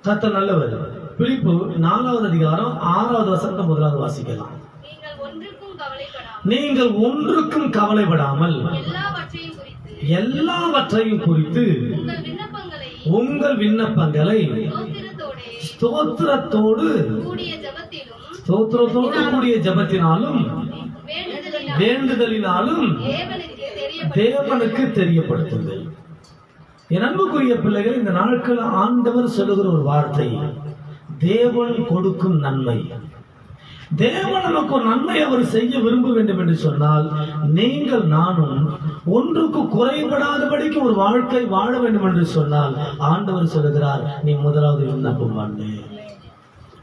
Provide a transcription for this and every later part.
கர்த்தர் நல்லவர். பிலிப்பு 4வது அதிகாரம் 6வது வசனம் முதலாவது வாசிக்கலாம். நீங்கள் ஒன்றுக்கும் கவலைப்படாமல் எல்லாவற்றையும் குறித்து உங்கள் விண்ணப்பங்களை ஸ்தோத்திரத்தோடு கூடிய ஜெபத்தினாலும் வேண்டுதலினாலும் தேவனுக்கு தெரியப்படுத்துங்கள். என் அன்புக்குரிய பிள்ளைகள், இந்த நாட்கள் ஆண்டவர் சொல்லுகிற ஒரு வார்த்தை, தேவன் கொடுக்கும் நன்மை. தேவன் நமக்கு ஒரு நன்மை அவர் செய்ய விரும்ப வேண்டும் என்று சொன்னால், நீங்கள் நானும் ஒன்றுக்கு குறைபடாதபடிக்கு ஒரு வாழ்க்கை வாழ வேண்டும் என்று சொன்னால், ஆண்டவர் சொல்லுகிறார், நீ முதலாவது விண்ணப்பம் பண்ணு,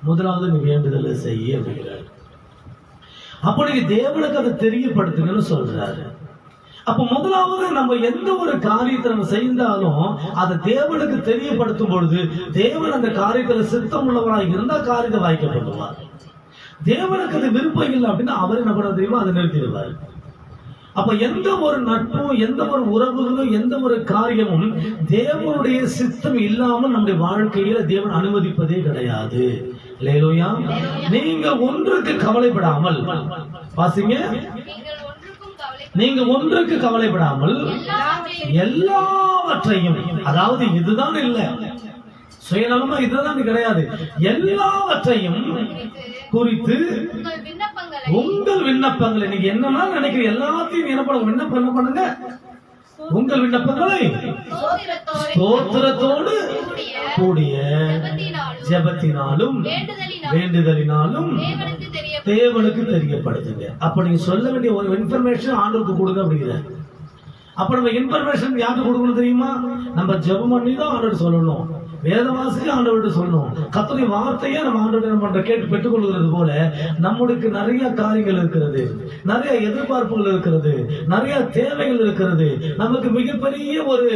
முதலாவது நீ வேண்டுதலை செய்ய அப்படிங்கிறார். அப்படி தேவனுக்கு அதை தெரியப்படுத்துங்கன்னு சொல்றாரு. அப்ப முதலாவது நம்ம எந்த ஒரு காரியத்தை நம்ம செய்தாலும் அதை தேவனுக்கு தெரியப்படுத்தும் பொழுது தேவன் அந்த காரியத்துல சித்தம் உள்ளவராக இருந்தா காரியத்தை வாய்க்கப்படுவார். தேவனுக்கு அது விருப்பம் இல்லை அப்படின்னா அவர் என்ன பண்ண தெரியுமா, அதை நிறுத்திடுவார். அப்ப எந்த ஒரு நட்பும் எந்த ஒரு உறவுகளும் எந்த ஒரு காரியமும் தேவனுடைய சித்தம் இல்லாமல் நம்முடைய வாழ்க்கையில தேவன் அனுமதிப்பதே கிடையாது. அல்லேலூயா. நீங்கள் ஒன்றுக்கு கவலைப்படாமல் வாசிங்க, நீங்க ஒன்றுக்கு கவலைப்படாமல் எல்லாவற்றையும், அதாவது இதுதான் இல்ல, சுயநலமா இதுதான் கிடையாது, எல்லாவற்றையும் குறித்து உங்கள் விண்ணப்பங்களை, நீங்க என்னன்னா நினைக்கிறீங்க எல்லாத்தையும் என்ன பண்ணுங்க, விண்ணப்பம் என்ன பண்ணுங்க, உங்கள் விண்ணப்பங்களை ஸ்தோத்திரத்தோடு கூடிய ஜெபத்தினாலும் வேண்டுதலினாலும் தேவனுக்கு தெரியப்படுத்துங்க. அப்ப நீங்க சொல்ல வேண்டிய ஒரு இன்ஃபர்மேஷன் ஆண்டவருக்கு கொடுங்க அப்படிங்கிற. அப்ப நம்ம இன்ஃபர்மேஷன் யாருக்கு கொடுக்கணும் தெரியுமா, நம்ம ஜெபம் பண்ணி தான் ஆண்டவர் சொல்லணும், வேதவாசிக்கு ஆண்டவர்கிட்ட சொல்லணும். கர்த்தருடைய வார்த்தையை நம்ம ஆண்டவர்கிட்ட கேட்டு பெற்றுக்கொள்கிறது போல நம்மளுக்கு நிறைய காரியங்கள் இருக்கிறது, நிறைய எதிர்பார்ப்புகள் இருக்கிறது, நிறைய தேவைகள் இருக்கிறது, நமக்கு மிகப்பெரிய ஒரு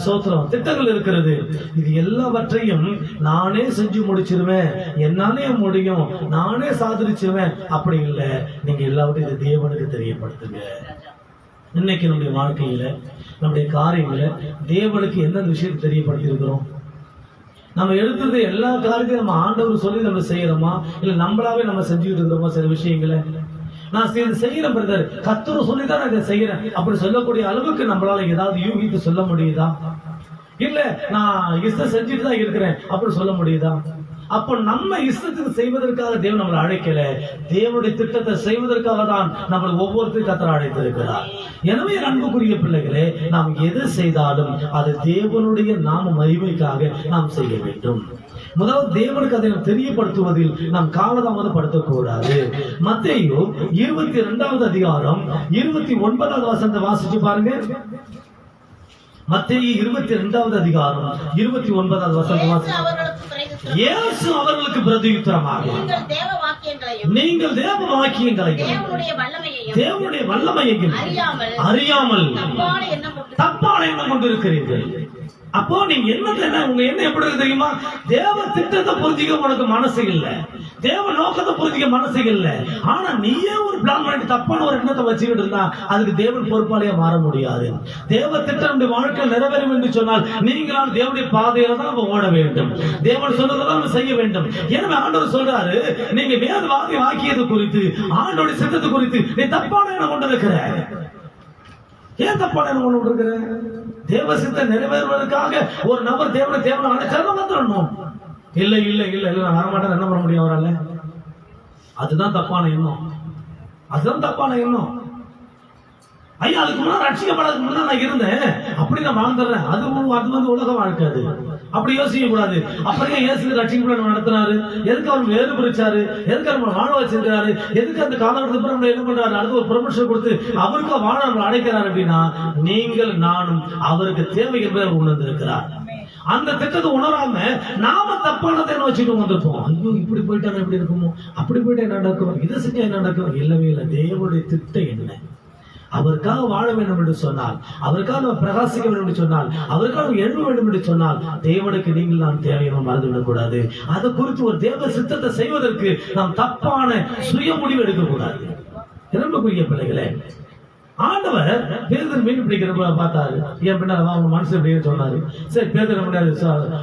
சோத்திரம் திட்டங்கள் இருக்கிறது. இது எல்லாவற்றையும் நானே செஞ்சு முடிச்சிருவேன், என்னாலே முடியும், நானே சாதிச்சிருவேன் அப்படி இல்லை. நீங்க எல்லாவற்றையும் இது தேவனுக்கு தெரியப்படுத்துங்க. இன்னைக்கு நம்முடைய வாழ்க்கையில நம்முடைய காரியங்களை தேவனுக்கு எந்தெந்த விஷயத்தை தெரியப்படுத்தி இருக்கிறோம்? நம்ம எடுத்தது எல்லா காரியத்தையும் நம்ம ஆண்டவர் சொல்லி நம்ம செய்யறோமா, இல்ல நம்மளாவே நம்ம செஞ்சுக்கிட்டு இருக்கிறோமா? சில விஷயங்களை நான் செய்யறேன் பிரதர், கர்த்தர் சொல்லிதான் நான் இதை செய்யறேன் அப்படி சொல்லக்கூடிய அளவுக்கு நம்மளால ஏதாவது யூகித்து சொல்ல முடியுதா? இல்ல நான் இஷ்டம் செஞ்சுட்டு தான் இருக்கிறேன் அப்படி சொல்ல முடியுதா? அப்ப நம்ம இஷ்டத்துக்கு செய்வதற்காக தேவன் நம்மளை அழைக்கல, தேவனுடைய திட்டத்தை செய்வதற்காக தான் நம்மளை ஒவ்வொருத்தரும் கர்த்தர் அழைத்திருக்கிறார். எனவே அன்புக்குரிய பிள்ளைகளே, நாம் எது செய்தாலும் அது தேவனுடைய நாம மகிமைக்காக நாம் செய்ய வேண்டும். முதலாவது தேவனுக்கு அதை தெரியப்படுத்துவதில் நாம் காலதாமதப்படுத்தக்கூடாது. மத்தேயு 22வது அதிகாரம் 29வது வசனத்தை வாசிச்சு பாருங்க. மத்தேயு 22வது அதிகாரம் 29வது வசனத்தை வாசிச்சு, இயேசு அவர்களுக்கு பிரதியுத்தரமாக, நீங்கள் தேவ வாக்கியங்களையும் தேவனுடைய வல்லமையையும் அறியாமல் தப்பான எண்ணம் கொண்டிருக்கிறீர்கள். அப்போ நீங்க உங்க எண்ணம் எப்படி இருக்கு தெரியுமா? தேவ திட்டத்தை புரிஞ்சிக்க உனக்கு மனசு இல்ல, தேவ நோக்கத்தை புரிஞ்சிக்க மனசு இல்ல. ஆனா நீயே ஒரு பிளான் பண்ணி தப்பான ஒரு எண்ணத்தை வச்சுக்கிட்டு இருந்தா அதுக்கு தேவன் பொறுப்பாளியா மாற முடியாது. தேவ திட்டம் வாழ்க்கையில் நிறைவேறும் என்று சொன்னால் நீங்களால் தேவனுடைய பாதையில தான் நம்ம ஓட வேண்டும், தேவன் சொல்றதான் நம்ம செய்ய வேண்டும். எனவே ஆண்டவர் சொல்றாரு, நீங்க வேத வாக்கியது குறித்து ஆண்டோடைய சித்தத்தை குறித்து நீ தப்பான எண்ணம் கொண்டிருக்கிற. ஏன் தப்பான எண்ணம் கொண்டு இருக்கிற? தேவ சித்தம் நிறைவேறுவதற்காக ஒரு நபர் தேவனை அழைச்சாலும் வந்துடணும். இல்ல இல்ல இல்ல இல்ல நான் வரமாட்டேன், என்ன பண்ண முடியும் அவரால்? அதுதான் தப்பான எண்ணம், அதுதான் தப்பான எண்ணம். ஐயா அதுக்கு முன்னாடி ரட்சிக்கப்படாதுக்கு முன்னாடி நான் இருந்தேன் அப்படி நான் வாழ்ந்துடுறேன், அது வந்து உலக வாழ்க்கை. அது அப்படி யோசிக்க கூடாது. அப்படியே இயேசு ரட்சிக்கப்பட நடத்தினாரு, எதுக்கு அவர் வேறு பிரிச்சாரு, எதுக்கு அவர் வாழ வச்சிருக்கிறாரு, எதுக்கு அந்த காலகட்டத்துக்கு நம்ம என்ன பண்றாரு, அடுத்து ஒரு ப்ரொமோஷன் கொடுத்து அவருக்கு வாழ நம்ம அழைக்கிறார் அப்படின்னா நீங்கள் நானும் அவருக்கு தேவை என்பதை அவர் உணர்ந்திருக்கிறார். அந்த திட்டத்தை உணராம நாம தப்பானதை வச்சுட்டு வந்திருப்போம். ஐயோ இப்படி போயிட்டா எப்படி இருக்குமோ, அப்படி போயிட்டா என்ன நடக்கும், இதை செஞ்சா என்ன நடக்கும்? இல்லவே இல்லை. தேவனுடைய திட்டம் என்ன? அவருக்காக வாழ வேண்டும் என்று சொன்னால், அவருக்காக நம்ம பிரகாசிக்க வேண்டும் என்று சொன்னால், அவருக்காக எழுத வேண்டும் என்று சொன்னால் தேவனுக்கு நீங்கள் நாம் தேவையை மறந்துவிடக் கூடாது. அதை குறித்து ஒரு தேவ சித்தத்தை செய்வதற்கு நாம் தப்பான சுய முடிவு எடுக்கக்கூடாது. அன்புக்குரிய பிள்ளைகளே, ஆண்டவர் பேதுரு மீன் பிடிக்கிறப்ப பார்த்தாரு, என் பின்னால அவங்க மனசு எப்படின்னு சொன்னாரு. சரி பேதுரு முன்னாடி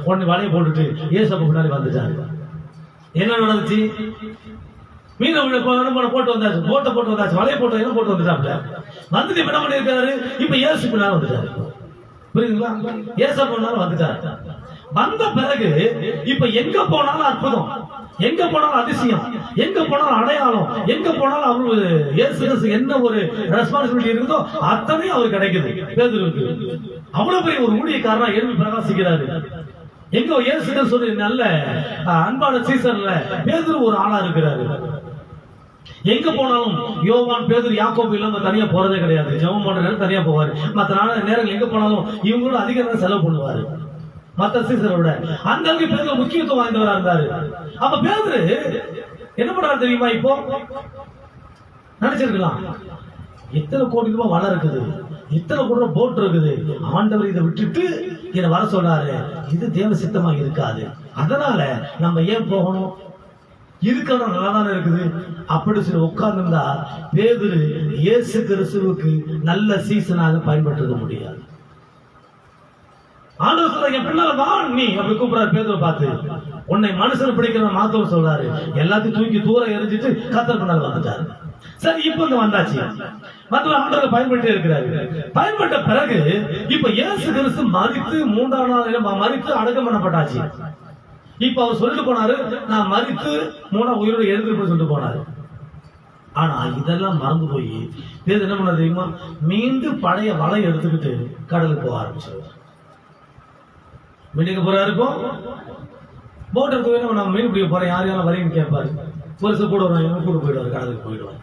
உடனே வலையை போட்டுட்டு ஏசப்ப பின்னாடி வந்துட்டாரு. என்ன நடந்துச்சு? மீனை போட்டு வந்தாச்சு, போட்டு வந்தாச்சு, வலையை போட்டு என்ன போட்டு வந்துட்டாப்ல. வந்துட்டு என்ன பண்ணிருக்காரு? இப்ப ஏசு பின்னால வந்துட்டாரு. புரியுதுங்களா? ஏசப்ப பின்னால வந்துட்டாரு. வந்த பிறகு இப்ப எங்க போனாலும் அற்புதம், எங்க போனாலும் அதிசயம், எங்க போனாலும் அடையாளம், எங்க போனாலும் அவரு இயேசு என்ன ஒரு ரெஸ்பான்சிபிலிட்டி இருக்குதோ அத்தனையும் அவருக்கு கிடைக்குது. பேதுருக்கு அவ்வளவு பெரிய ஒரு ஊழியக்காரனா எழுதி பிரகாசிக்கிறாரு. எங்க இயேசு சொல்லி நல்ல அன்பான சீசன்ல பேதுரு ஒரு ஆளா இருக்கிறாரு. எங்க போனாலும் யோவான், பேதுரு, யாக்கோபு இல்லாம தனியா போறதே கிடையாது. ஜெபம் பண்ற நேரம் தனியா போவாரு. மற்ற நேரங்கள் எங்க போனாலும் இவங்களும் அதிக நேரம் செலவு பண்ணுவாரு மற்ற சீசரோட. அந்த அளவுக்கு பேதுரு முக்கியத்துவம் வாய்ந்தவரா இருந்தாரு. அப்ப பேதுரு என்ன பண்றாரு தெரியுமா? இப்போ நினைச்சிருக்கலாம், இத்தனை கோடி ரூபாய் வளம் இருக்குது, இத்தனை கோடி ரூபாய் போட் இருக்குது, ஆண்டவர் இதை விட்டுட்டு இதை வர சொல்றாரு, இது தேவ சித்தமா இருக்காது, அதனால நம்ம ஏன் போகணும், இருக்கிற நல்லா தானே இருக்குது அப்படி சொல்லி உட்கார்ந்துருந்தா பேதுரு இயேசு கிறிஸ்துவுக்கு நல்ல சீசனாக பயன்படுத்த முடியாது. ஆண்டவர் சொல்றாரு, என் பின்னால வா நீ அப்படி கூப்பிடாரு. பேதுரு பார்த்து, உன்னை மனுஷன் பிடிக்கிற மாத்தவர் சொல்றாரு, எல்லாத்தையும் தூக்கி தூரம் எரிஞ்சிட்டு கர்த்தர் பின்னால வந்துட்டாரு. சரி, இப்ப இங்க வந்தாச்சு, மற்ற ஆண்டவர் பயன்படுத்தி இருக்கிறாரு. பயன்பட்ட பிறகு இப்ப இயேசு கிறிஸ்து மரித்து 3ஆம் நாள் மரித்து அடக்கம் பண்ணப்பட்டாச்சு. இப்ப அவர் சொல்லிட்டு போனாரு, நான் மரித்து 3ஆம் உயிரோடு எழுந்திருப்பேன்னு சொல்லிட்டு போனாரு. ஆனா இதெல்லாம் மறந்து போய் பேதுரு என்ன பண்ண தெரியுமா? மீண்டும் பழைய வலை எடுத்துக்கிட்டு கடலுக்கு போக ஆரம்பிச்சாரு. மீனுக்கு போறா இருக்கும், போட் எடுத்து நம்ம மீன் பிடிக்க போறேன், யார் யாரும் வரையும் கேட்பாரு. ஒரு சில கூட வருவாங்க, கூட போயிடுவாரு, கடலுக்கு போயிடுவாரு.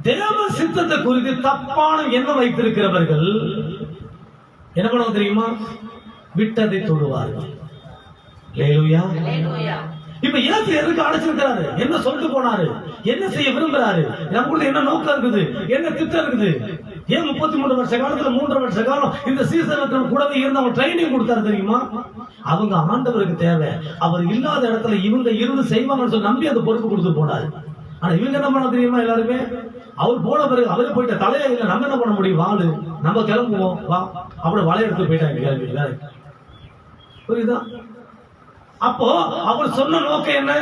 தேவ சித்தத்தை குறித்து தப்பான எண்ணம் வைத்திருக்கிறவர்கள் என்ன பண்ணுவாங்க தெரியுமா? விட்டதை தொடுவார்கள். இப்ப இயேசு எதுக்கு அழைச்சிருக்கிறாரு? என்ன சொல்லிட்டு போனாரு? என்ன செய்ய விரும்புறாரு? நமக்குள்ள என்ன நோக்கம் இருக்குது? என்ன திட்டம் இருக்குது? ஏன் 33 வருஷ காலத்துல 3 வருஷ காலம் இந்த சீசனுக்கு கூடவே இருந்து அவங்க ட்ரைனிங் கொடுத்தாரு தெரியுமா? அவங்க ஆண்டவருக்கு தேவை. அவர் இல்லாத இடத்துல இவங்க இருந்து செய்வாங்கன்னு சொல்லி நம்பி அந்த பொறுப்பு கொடுத்து போனாரு. ஆனா இவங்க என்ன பண்ண தெரியுமா? எல்லாருமே அவர் போன பிறகு அவரே போயிட்ட தலையா இல்ல, நம்ம என்ன பண்ண முடியும்? வாழு, நம்ம கிளம்புவோம் வா, அப்படி வலைய எடுத்து போயிட்டாங்க கிளம்பி. புரியுதா? அப்போ அவர் சொன்ன நோக்கம் என்ன?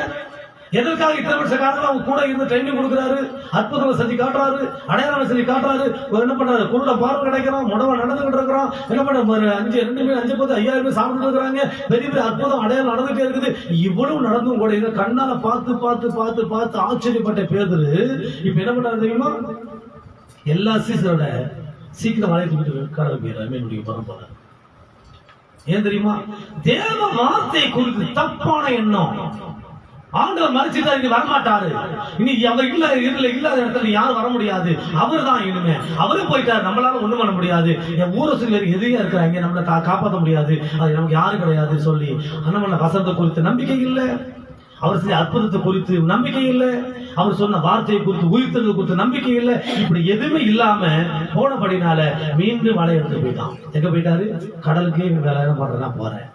எதற்காக இத்தனை வருஷ காலத்துல அவங்க கூட இருந்து ட்ரைனிங் கொடுக்குறாரு, அற்புதம் செஞ்சு காட்டுறாரு, அடையாளம் செஞ்சு காட்டுறாரு. என்ன பண்றாரு? குருட பார்வை கிடைக்கிறோம், முடவ நடந்துகிட்டு இருக்கிறோம். என்ன பண்ற? 5 10 5000 சாப்பிட்டு இருக்கிறாங்க. பெரிய பெரிய அற்புதம் அடையாளம் நடந்துட்டே இருக்குது. இவ்வளவு நடந்தும் கூட இதை கண்ணால பார்த்து பார்த்து பார்த்து பார்த்து ஆச்சரியப்பட்ட பேதுரு இப்ப என்ன பண்றாரு தெரியுமா? எல்லா சீசனோட சீக்கிரம் வளையத்துக்கிட்டு கடவுள் போயிடுறாரு, மீன் பிடிக்க போற. ஏன் தெரியுமா? தேவ வார்த்தை குறித்து தப்பான எண்ணம். ஆண்டவர் மறிச்சுட்டா இங்க வரமாட்டாரு, இனி அவர் இல்லாத இடத்துல யாரும் வர முடியாது, அவர் தான் இனிமே, அவரே போயிட்டாரு, நம்மளால ஒண்ணும் பண்ண முடியாது, என் ஊரை சொல்லி எதிரியா இருக்கிறாங்க, நம்மளை காப்பாற்ற முடியாது, அது நமக்கு யாரும் கிடையாது சொல்லி நம்மள வசனத்தை குறித்து நம்பிக்கை இல்லை, அவர் செய்ய அற்புதத்தை குறித்து நம்பிக்கை இல்லை, அவர் சொன்ன வார்த்தையை குறித்து உயிர்த்தது குறித்து நம்பிக்கை இல்லை. இப்படி எதுவுமே இல்லாம போனபடினால மீண்டும் வலை எடுத்து போயிட்டான். எங்க போயிட்டாரு? கடலுக்கே வேலை பண்றதா போறேன்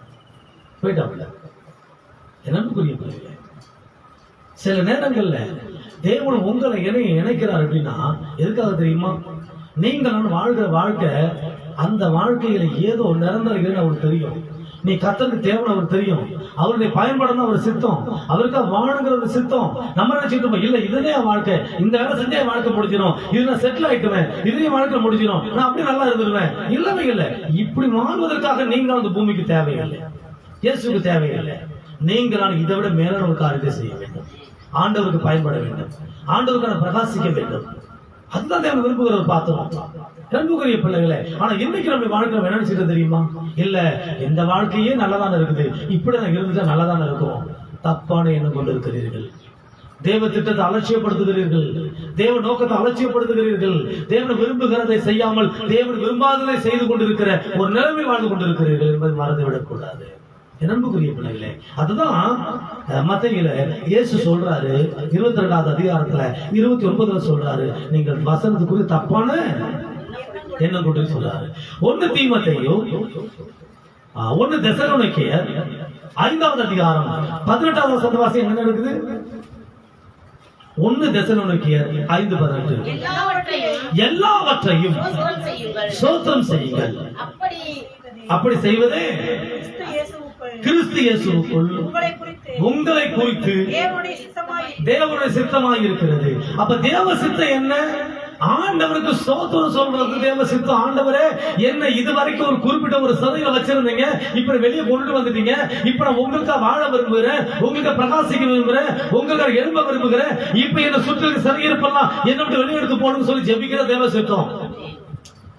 போயிட்டாப்ல. என்னன்னு புரிய சில நேரங்கள்ல தேவன் உங்களை இணைக்கிறார் அப்படின்னா எதுக்காக தெரியுமா? நீங்க நான் வாழ்கிற வாழ்க்கை, அந்த வாழ்க்கையில ஏதோ நிரந்தரம் அவருக்கு தெரியும். நீ கர்த்தருக்கு தேவன் அவர் தெரியும், அவருடைய பயன்படணும் அவர் சித்தம், அவருக்கா வாழுங்கிற ஒரு சித்தம். நம்ம நினைச்சிட்டு இல்ல இதுலயே வாழ்க்கை, இந்த வேலை செஞ்சே வாழ்க்கை முடிச்சிடும், இதுல செட்டில் ஆயிட்டுவேன், இதுலயே வாழ்க்கை முடிச்சிடும், நான் அப்படி நல்லா இருந்துருவேன். இல்லவே இல்லை. இப்படி வாழ்வதற்காக நீங்கள் அந்த பூமிக்கு தேவையில்லை, இயேசுக்கு தேவையில்லை. நீங்கள் இதை விட மேலான ஒரு காரியத்தை செய்ய வேண்டும், ஆண்டவருக்கு பயன்பட வேண்டும், ஆண்டவருக்கான பிரகாசிக்க வேண்டும். அதுதான் தேவன் விரும்புகிறவர் பார்த்தோம் அன்புக்குரிய பிள்ளைகளே. ஆனா இன்னைக்கு நம்ம வாழ்க்கை நினைச்சிட்டு தெரியுமா? இல்ல இந்த வாழ்க்கையே நல்லதான இருக்குது, இப்படி நான் இருந்துட்டா நல்லதான இருக்கும். தப்பான எண்ணம் கொண்டு இருக்கிறீர்கள். தேவ திட்டத்தை அலட்சியப்படுத்துகிறீர்கள், தேவ நோக்கத்தை அலட்சியப்படுத்துகிறீர்கள், தேவன் விரும்புகிறதை செய்யாமல் தேவன் விரும்பாததை செய்து கொண்டிருக்கிற ஒரு நிலைமை வாழ்ந்து கொண்டிருக்கிறீர்கள் என்பதை மறந்துவிடக் கூடாது. அன்புக்குரிய பிள்ளைகளே, அதுதான் மத்தேயுல இயேசு சொல்றாரு 22வது அதிகாரத்துல 29ல சொல்றாரு, நீங்கள் வசனத்துக்குரிய தப்பான எண்ணம் கொண்டு சொல்றாரு. 1 தீமோத்தேயு 1 தெசலோனிக்கேயர் 5வது அதிகாரம் 18வது வசனம் என்ன இருக்குது? 1 தெசலோனிக்கேயர் 5:18 எல்லாவற்றையும் ஸ்தோத்திரம் செய்யுங்கள். அப்படி செய்வதே கிறிஸ்து இயேசுவுக்குள் உங்களை குறித்து தேவனுடைய சித்தமாய் இருக்கிறது. அப்ப தேவ சித்தம் என்ன? ஆண்டவருக்கு ஸ்தோத்திரம் சொல்றது தேவ சித்தம். ஆண்டவரே, என்ன இதுவரைக்கும் ஒரு குறிப்பிட்ட ஒரு சதையில வச்சிருந்தீங்க, இப்ப வெளியே கொண்டு வந்துட்டீங்க. இப்ப நான் உங்களுக்கா வாழ விரும்புகிறேன், உங்களுக்கு பிரகாசிக்க விரும்புகிறேன், உங்களுக்கு எழும்ப விரும்புகிறேன். இப்ப என்ன சுற்றி சிறையிருப்பெல்லாம் என்ன விட்டு வெளியெடுத்து போகணும்னு சொல்லி ஜெபிக்கிற தேவ சித்தம்.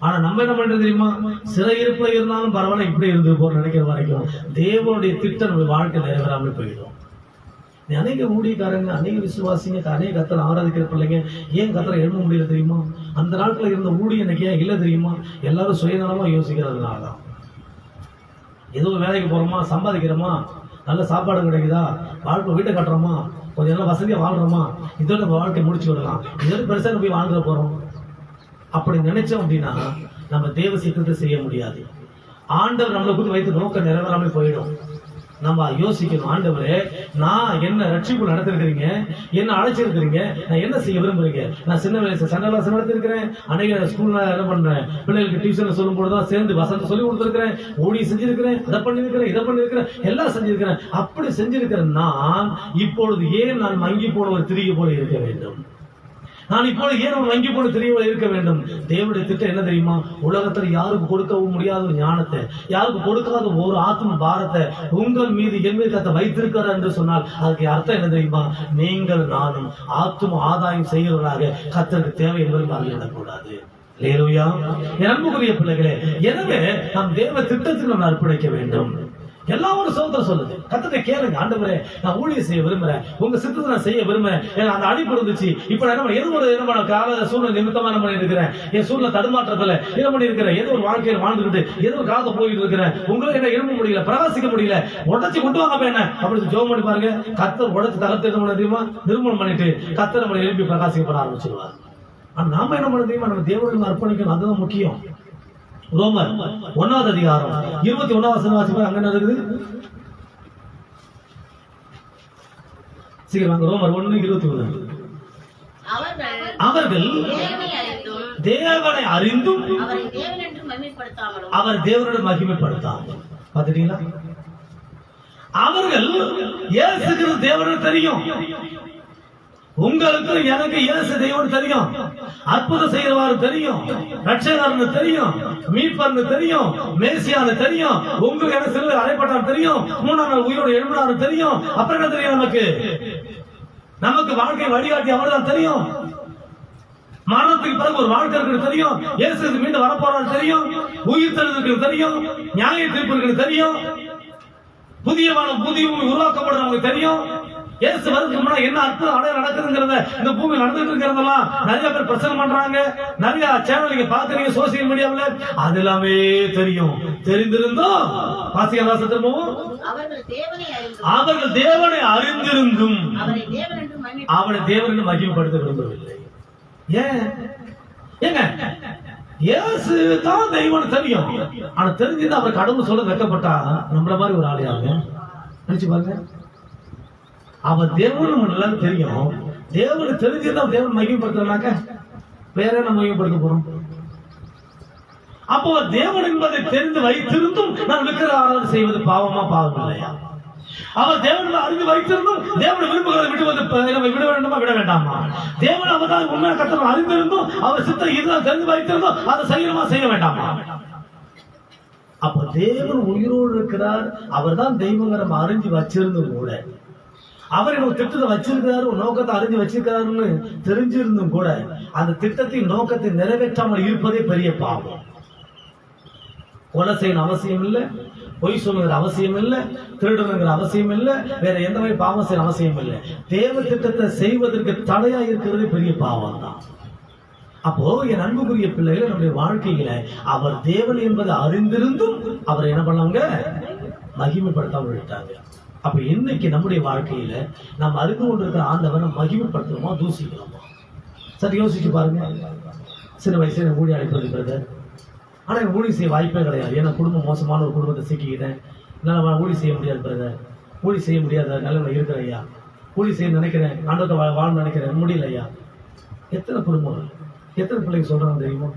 ஆனா நம்ம என்ன பண்றது தெரியுமா? சிறையிருப்புல இருந்தாலும் பரவாயில்ல, இப்படி இருந்து போற நினைக்கிற வரைக்கும் தேவனுடைய திட்டம் நம்ம வாழ்க்கை நிறைவேறாமல் போயிடும். அநேக ஊழியக்காரங்க, அநேக விசுவாசிங்க, அநேக கத்தரை ஆராதிக்கிற பிள்ளைங்க ஏன் கத்தரை எழுத முடியல தெரியுமா? அந்த நாட்கள் இருந்த ஊழிய இன்னைக்கு ஏன் இல்லை தெரியுமா? எல்லாரும் சுயநலமா யோசிக்கிறதுனால தான். ஏதோ வேலைக்கு போறோமா, சம்பாதிக்கிறோமா, நல்ல சாப்பாடு கிடைக்குதா, வாழ்க்கை வீட்டை கட்டுறோமா, கொஞ்சம் நல்லா வசதியா வாழ்றோமா, இதோட நம்ம வாழ்க்கை முடிச்சு விடலாம், இதோட பெருசாக போய் வாழ்ந்துட போறோம். அப்படி நினைச்சோம் அப்படின்னா நம்ம தேவ சித்தத்தை செய்ய முடியாது. ஆண்டவர் நம்மளை குறித்து வைத்து நோக்கம் நிறைவேறாமல் போயிடும். நம்ம யோசிக்கணும், ஆண்டவரே, நான் என்ன ரட்சிப்பு நடத்திருக்கிறீங்க, என்ன அழைச்சிருக்கிறீங்க, நான் என்ன செய்ய விரும்புறீங்க? நான் சின்ன வயசு சண்டை கிளாஸ் நடத்திருக்கிறேன், அநேக ஸ்கூல்ல என்ன பண்றேன், பிள்ளைகளுக்கு டியூஷன் சொல்லும் போதுதான் சேர்ந்து வசந்த சொல்லி கொடுத்துருக்கிறேன், ஓடி செஞ்சிருக்கிறேன், அதை பண்ணிருக்கிறேன், இதை பண்ணிருக்கிறேன், எல்லாம் செஞ்சிருக்கிறேன். அப்படி செஞ்சிருக்கிறேன் நான் இப்பொழுது ஏன் நான் மங்கி போன ஒரு திரிகை போல இருக்க வேண்டும்? நான் இப்போது ஏன் வங்கி போன தெரியவில் இருக்க வேண்டும்? தேவனுடைய திட்டம் என்ன தெரியுமா? உலகத்தில் யாருக்கு கொடுக்கவும் முடியாத ஒரு ஞானத்தை, யாருக்கு கொடுக்காத ஒரு ஆத்ம பாரத்தை உங்கள் மீது என் மீது கத்த வைத்திருக்கிறார் என்று சொன்னால் அதுக்கு அர்த்தம் என்ன தெரியுமா? நீங்கள் நானும் ஆத்ம ஆதாயம் செய்கிறவர்களாக கத்தருக்கு தேவை என்பதை மறந்துவிடக்கூடாது. அல்லேலூயா. என் அன்புக்குரிய பிள்ளைகளே, எனவே நாம் தேவ திட்டத்துக்கு நம்ம அர்ப்பணிக்க வேண்டும். எல்லாம் ஒரு சோதனை சொல்லுது. கத்தத்தை கேளுங்க, ஆண்டவரே, நான் ஊழியம் செய்ய விரும்புறேன், உங்க சித்தத்தை நான் செய்ய விரும்புறேன், அந்த அழைப்பு இருந்துச்சு, இப்ப நான் ஏதோ ஒரு கால சூழ்நிலை நிமித்தமா என்ன பண்ணி இருக்கிறேன், என் சூழ்நிலை தடுமாற்றத்துல என்ன பண்ணி இருக்கிறேன், ஏதோ ஒரு வாழ்க்கையில் வாழ்ந்துகிட்டு ஏதோ ஒரு காலத்தை போயிட்டு இருக்கிறேன், உங்களுக்கு என்ன எழும்ப முடியல, பிரகாசிக்க முடியல, உடச்சி கொண்டு வாங்க என்ன அப்படி ஜோம் பண்ணி பாருங்க. கத்தர் உடச்சு தகர்த்து என்ன பண்ண தெரியுமா? நிர்மூலம் பண்ணிட்டு கத்தர் நம்மளை எழுப்பி பிரகாசிக்கப்பட ஆரம்பிச்சிருவார். ஆனா நாம என்ன பண்ண தெரியுமா? நம்ம தேவனுக்கு அர்ப்பணிக்கணும், அதுதான் முக்கியம். ரோமர் 1வது அதிகாரம் 21வது வசனம் வாசிப்பா. அங்க இருக்குது, சீக்கிரம் வாங்க. ரோமர் 1:21. அவர்கள் தேவனை அறிந்தும் அவர் தேவனுடன் மகிமைப்படுத்தாமல். பாத்துட்டீங்களா? அவர்கள் இயேசு கிறிஸ்து தேவனுக்கு தெரியும். உங்களுக்கு எனக்கு இயேசு தேவன் தெரியும், அற்புதம் செய்கிறவாறு தெரியும், ரட்சகர்னு தெரியும், மீட்பர்னு தெரியும், மேசியான்னு தெரியும், உங்களுக்கு எனக்கு சிலர் அழைப்பட்டார் தெரியும், 3ஆம் நாள் உயிரோடு எழுப்பினார் தெரியும். அப்புறம் என்ன தெரியும்? நமக்கு வாழ்க்கை வழிகாட்டி அவர்தான் தெரியும். மரணத்துக்கு பிறகு ஒரு வாழ்க்கை இருக்கிறது தெரியும், இயேசு மீண்டும் வரப்போறாரு தெரியும், உயிர் தெழுதலுக்கு தெரியும், நியாய தீர்ப்புக்கு தெரியும், புதிய உருவாக்கப்படும் நமக்கு தெரியும். இயேசு வரதுக்கு முன்னாடி என்ன அற்புதம் அடைய நடக்குதுங்கிறத இந்த பூமி நடந்துட்டு இருக்கிறதெல்லாம் நிறைய பேர் பிரச்சனை பண்றாங்க, நிறைய சேனல் நீங்க பாக்குறீங்க சோசியல் மீடியாவில், அது எல்லாமே தெரியும். தெரிந்திருந்தோம் அவர்கள் தேவனை அறிந்திருந்தும் அவனை தேவன் என்று மகிமைப்படுத்த விரும்பவில்லை. ஏங்க, இயேசு தான் தெய்வம் தெரியும், ஆனா தெரிஞ்சுதான் அவர் கடவுள் சொல்ல வைக்கப்பட்டா நம்மள மாதிரி ஒரு ஆளையாங்க நினைச்சு பாருங்க. அவர் தேவன் நல்லா தெரியும், தேவனுக்கு தெரிஞ்சுதான் தேவன் மகிமைப்படுத்துறாங்க, வேற நம்ம மகிமைப்படுத்த போறோம். அப்போ தேவன் என்பதை தெரிந்து வைத்திருந்தும் நான் விக்கிர ஆராதனை செய்வது பாவமா பாவம் இல்லையா? அவர் தேவனை அறிந்து வைத்திருந்தும் தேவனை விரும்புகிறதை விட வேண்டுமா விட வேண்டாமா? தேவன் அவர் தான் உண்மையான கர்த்தர் அறிந்திருந்தும் அவர் சித்தம் இதுதான் தெரிந்து வைத்திருந்தும் அதை செய்யணுமா செய்ய வேண்டாமா? அப்ப தேவன் உயிரோடு இருக்கிறார், அவர் தான் தெய்வங்க நம்ம அறிஞ்சு வச்சிருந்தும் கூட, அவர் ஒரு திட்டத்தை வச்சிருக்கிறாரு, ஒரு நோக்கத்தை அறிஞ்சு வச்சிருக்கிறாருன்னு தெரிஞ்சிருந்தும் கூட அந்த திட்டத்தின் நோக்கத்தை நிறைவேற்றாமல் இருப்பதே பெரிய பாவம். கொலை செய்யணும் அவசியம் இல்லை, பொய் சொல்லுங்கிற அவசியம் இல்லை, திருடனுங்கிற அவசியம் இல்லை, வேற எந்த மாதிரி பாவம் செய்ய அவசியம் இல்லை. தேவ திட்டத்தை செய்வதற்கு தடையா இருக்கிறது பெரிய பாவம் தான். அப்போ என் அன்புக்குரிய பிள்ளைகளை நம்முடைய வாழ்க்கையில அவர் தேவன் என்பதை அறிந்திருந்தும் அவர் என்ன பண்ணாங்க? மகிமைப்படுத்தாமல் விட்டாங்க. அப்ப இன்னைக்கு நம்முடைய வாழ்க்கையில நாம் அறிந்து கொண்டிருக்கிற ஆண்டவரை மகிமைப்படுத்துறோமா தூசிக்கிறோமா? சரி யோசிச்சு பாருங்க. சின்ன வயசுல ஊழி அழைப்பது, ஆனா எனக்கு ஊழி செய்ய வாய்ப்பே கிடையாது. ஏன்னா குடும்பம் மோசமான ஒரு குடும்பத்தை சிக்கிக்கிட்டேன், என்னால ஊழி செய்ய முடியாது பிரதர், ஊழி செய்ய முடியாத நிலைமை இருக்கிற ஐயா, கூலி செய்ய நினைக்கிறேன், ஆண்டவத்தை வாழ நினைக்கிறேன், முடியல ஐயா. எத்தனை குடும்பங்கள், எத்தனை பிள்ளைங்க சொல்றாங்க தெரியுமா?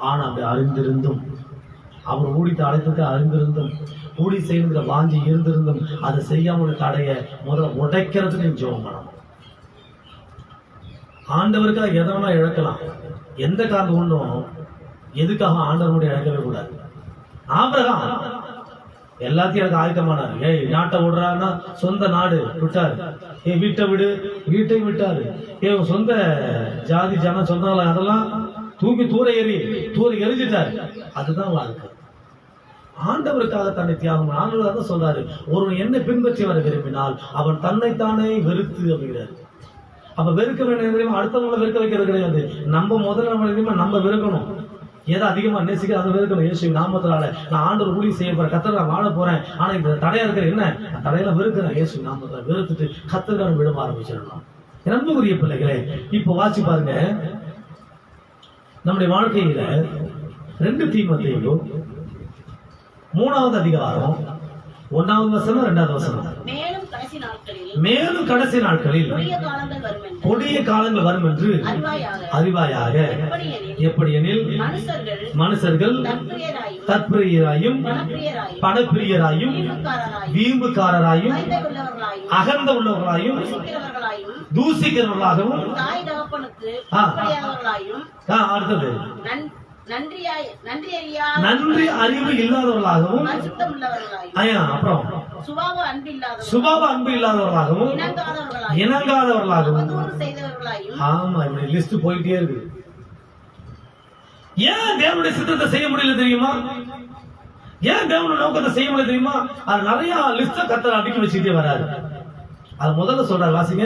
ஆனா அப்படி அறிந்திருந்தும், அவர் ஊழியத்தை அழைத்ததுக்கு அறிந்திருந்தும், ஊழி செய்யணுங்கிற வாஞ்சி இருந்திருந்தும் அதை செய்யாமல் தடைய முதல்ல உடைக்கிறதுக்கு ஜெபம் பண்ணணும். ஆண்டவருக்காக எதனா இழக்கலாம், எந்த காரணம் ஒன்றும் எதுக்காக ஆண்டவருடைய இழக்கவே கூடாது. ஆபிரகாம் எல்லாத்தையும் எனக்கு ஆயத்தமானார். ஏய், நாட்டை விடுறான்னா சொந்த நாடு விட்டாரு, வீட்டை விடு, வீட்டையும் விட்டாரு. சொந்த ஜாதி ஜனம் சொந்தம் அதெல்லாம் தூக்கி தூர எரிஞ்சிட்டாரு. அதுதான் வாழ்க்கை. ஆண்டவருக்காக தன்னை தியாகம். ஆண்டவர் தான் சொல்றாரு, ஒருவன் என்ன பின்பற்றி வர விரும்பினால் அவன் தன்னைத்தானே வெறுத்து அப்படிங்கிறாரு. அப்ப வெறுக்க வேண்டிய அடுத்தவங்களை வெறுக்க வைக்கிறது கிடையாது. நம்ம முதல்ல நம்ம வெறுக்கணும். எதை அதிகமா நேசிக்க அதை வெறுக்கணும். இயேசு நாமத்தினால நான் ஆண்டவர் ஊழியம் செய்ய போறேன், கர்த்தர் நான் வாழ போறேன், ஆனா இந்த தடையா இருக்கிற என்ன தடையெல்லாம் வெறுக்கிறேன். இயேசு நாமத்தினால வெறுத்துட்டு கர்த்தருக்கான விழுவ ஆரம்பிச்சிடலாம். அன்புக்குரிய பிள்ளைகளே, இப்போ வாசி பாருங்க, நம்முடைய வாழ்க்கையில 2 தீமோத்தேயு 3வது அதிகாரம் 1வது வசனம் 2வது வசனம். மேலும் கடைசி நாட்களில் கொடிய காலங்கள் வரும் என்று அறிவாயாக. எப்படியெனில் மனுஷர்கள் தற்பிரியராயும் பணப்பிரியராயும் வீம்புக்காரராயும் அகந்த உள்ளவர்களாயும் தூசிக்கிறவர்களாகவும் அடுத்தது நன்றி அறிவு இல்லாதவர்களாகவும் அப்புறம் சுபாவ அன்பு இல்லாதவர்களாகவும் இணங்காதவர்களாகவும். ஆமா, இப்படி லிஸ்ட் போயிட்டே இருக்கு. ஏன் தேவனுடைய சித்தத்தை செய்ய முடியல தெரியுமா? ஏன் தேவனுடைய நோக்கத்தை செய்ய முடியல தெரியுமா? அது நிறைய லிஸ்ட கர்த்தர் அடிக்க வச்சுட்டே வராது. அது முதல்ல சொல்ற வாசிங்க.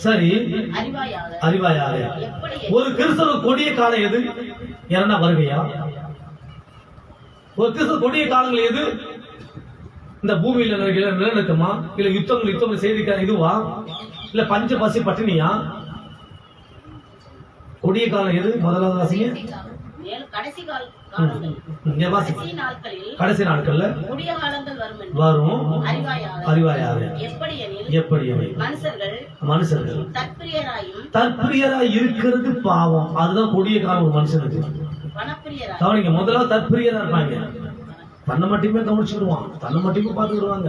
சரி, அறிவாயாக. ஒரு கிறிஸ்தவ கொடிய காலம் எது? என்ன வருகையா? ஒரு கிறிஸ்தவ கொடிய காலங்கள் எது? இந்த பூமியில நிலநடுக்கமா, இல்ல யுத்தங்கள் செய்திருக்க இதுவா, இல்ல பஞ்ச பசி பட்டினியா? கொடிய காலம் எது? முதலாவது வாசிங்க. கடைசி நாட்கள்ல வரும் அறிவாயாக. எப்படி மனுஷர்கள் தற்பிரியராய் இருக்கிறது பாவம். அதுதான் கொடிய காலம் ஒரு மனுஷனுக்கு. கவனிங்க, முதல்ல தற்பிரியரா இருப்பாங்க, தன்னை மட்டுமே கவனிச்சுடுவான், தன்னை மட்டுமே பார்த்துக்கிடுவாங்க.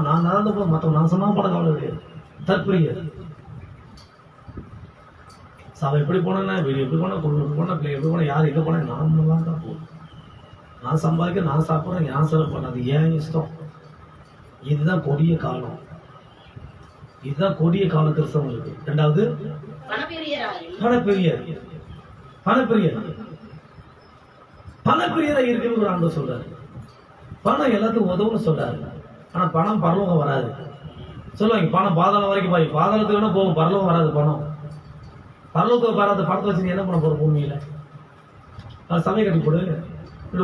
நான் நடந்த போது மற்ற நாசமா பட கவலை. தற்பிரியர் அவன் எப்படி போனா, வீடு எப்படி போனா, குடும்பம் எப்படி போனா, பிள்ளை எப்படி போனா, யார் எங்க போனா, நார்மலா தான் போகும். நான் சம்பாதிக்க, நான் சாப்பிட்றேன், ஏன் செலவு பண்ணாது, ஏன் இஷ்டம். இதுதான் கொடிய காலம். இதுதான் கொடிய காலம் கிறிஸ்தவங்களுக்கு. 2வது பணப்பிரியரா இருக்கிறது ஆண்டவர் சொல்றாரு. பணம் எல்லாத்துக்கும் உதவுன்னு சொல்றாரு. ஆனா பணம் பரலோகம் வராது. சொல்லுவாங்க, பணம் பாதாளம் வரைக்கும் போய் பாதாளத்துக்கு வேணா போகும், பரலோகம் வராது. பரலோகம் வராத பணத்தை வச்சு நீ என்ன பண்ண போற? பூமியில சமயம் கட்டி போடு,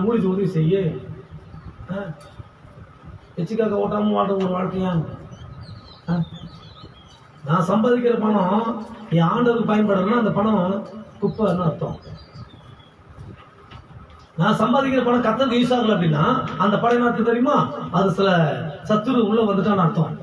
ஊழிச்சு உதவி செய்ய, எச்சிக்காக ஓட்டாம வாழ்ற ஒரு வாழ்க்கையா? நான் சம்பாதிக்கிற பணம் என் ஆண்டவருக்கு பயன்படுறேன்னா அந்த பணம் குப்பைன்னு அர்த்தம். நான் சம்பாதிக்கிற பணம் கர்த்தருக்கு யூஸ் ஆகல அப்படின்னா அந்த பணம் என்ன தெரியுமா? அது சில சத்துரு உள்ள வந்துட்டான்னு அர்த்தம்.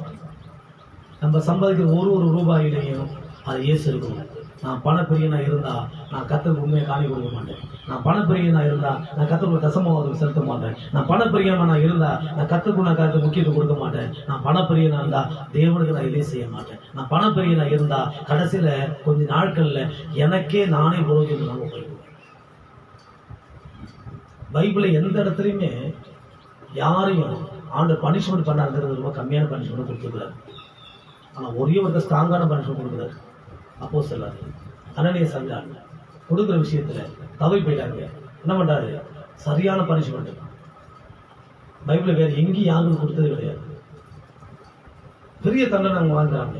நம்ம சம்பாதிக்கிற ஒரு ரூபாயிலையும் அது இயேசு இருக்கும். நான் பணப்பிரியனா இருந்தா நான் கர்த்தருக்கு உண்மையை காணி கொடுக்க மாட்டேன். நான் பணப்பிரியனா இருந்தா நான் கர்த்தருக்கு தசமபாகம் செலுத்த மாட்டேன். நான் பணப்பிரியனா இருந்தா நான் கர்த்தருக்கு முக்கியத்துவம் கொடுக்க மாட்டேன். நான் பணப்பிரியனா இருந்தா தேவனுக்கு நான் இதே செய்ய மாட்டேன். நான் பணப்பிரியனா இருந்தா கடைசியில கொஞ்ச நாட்கள்ல எனக்கே நானே புரோஜனம் போயிடுவேன். பைபிளை எந்த இடத்துலையுமே யாரையும் ஆண்டவர் பனிஷ்மெண்ட் பண்ணாருங்கிறது ரொம்ப கம்மியான பனிஷ்மெண்ட் கொடுத்துருக்காரு. ஆனா ஒரே ஒரு ஸ்ட்ராங்கான பனிஷ்மெண்ட் கொடுக்குறாரு. அப்போ சொல்லாரு, அனனியா சங்கான் கொடுக்குற விஷயத்துல தவறி போயிட்டாங்க. என்ன பண்றாரு? சரியான பனிஷ்மெண்ட். பைபிள்ல வேற எங்கேயும் யாரும் கொடுத்தது கிடையாது. பெரிய தண்டனை அவங்க வாழ்ந்தாங்க.